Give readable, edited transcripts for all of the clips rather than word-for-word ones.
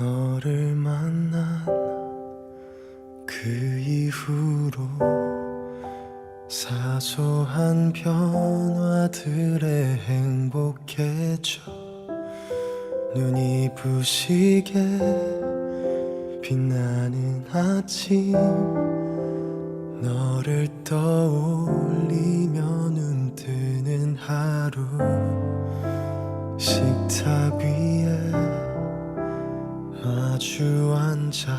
너를 만난 그 이후로 사소한 변화들에 행복해져. 눈이 부시게 빛나는 아침, 너를 떠올리며 눈 뜨는 하루. 식탁 위에 마주 앉아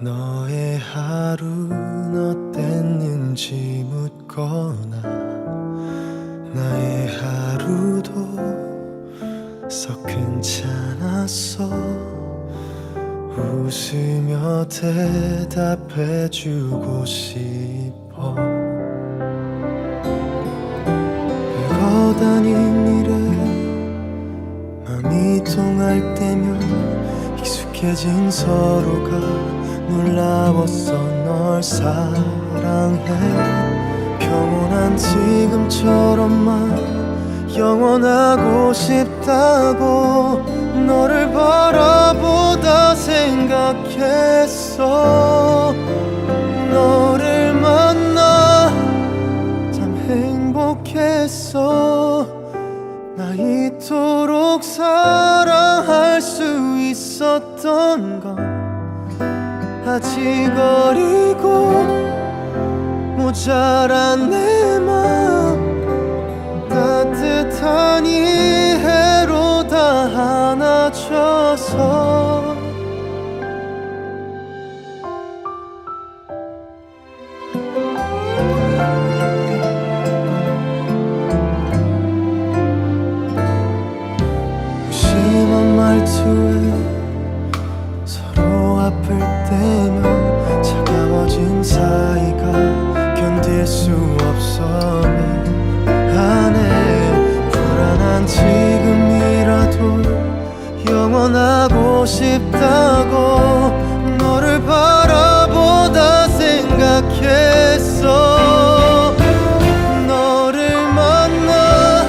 너의 하루는 어땠는지 묻거나, 나의 하루도 썩 괜찮았어 웃으며 대답해주고 싶어. 별거 아닌 일에 맘이 통할 때면 익숙해진 서로가 놀라웠어. 널 사랑해. 평온한 지금처럼만 영원하고 싶다고 너를 바라보다 생각했어. 너를 만나 참 행복했어. 나 이토록 사랑할 수 있었던 건 아직 어리고 모자란 내 맘 따뜻한 이해로 다 안아줘서. 무심한 말투에 서로 아플 때면 차가워진 사이가 견딜 수 없어. 안에 불안한 지금이라도 영원하고 싶다고 너를 바라보다 생각했어. 너를 만나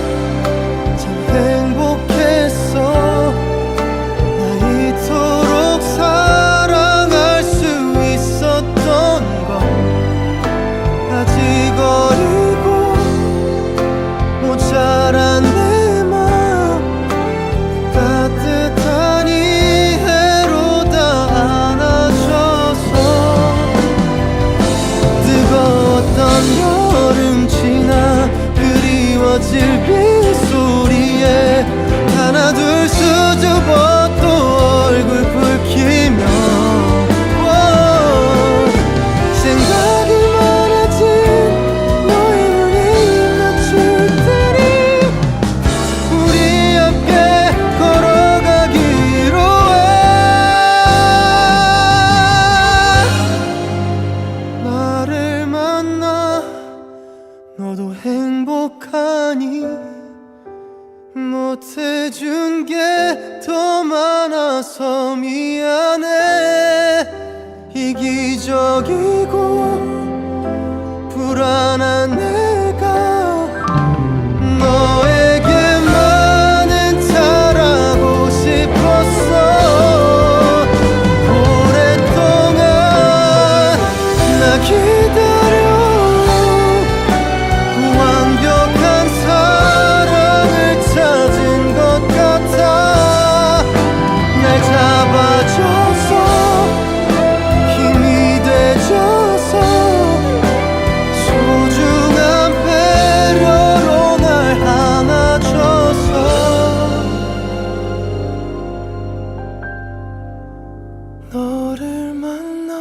참 행복했어. 나 이토록 사랑할 수 있었던 건 아직 어리고 모자란 내 맘 따뜻한 이해로 다 안아줘서. 뜨거웠던 여름 지나 그리워질 빗소리에 하나 둘 수줍어 또 얼굴 붉히며 생각이 많아진 너의 눈에 입 맞출 테니 우리 함께 걸어가기로 해. 나를 만나 너도 행복하니 못해준 게 더 많아서 미안해. 이기적이고 불안한 내가 너에게 많은 잘하고 싶었어. 오랫동안 나 기다려 완벽한 사랑을 찾은 것 같아. 날 잡아줘서 힘이 돼줘서 소중한 배려로 날 안아줘서. 너를 만나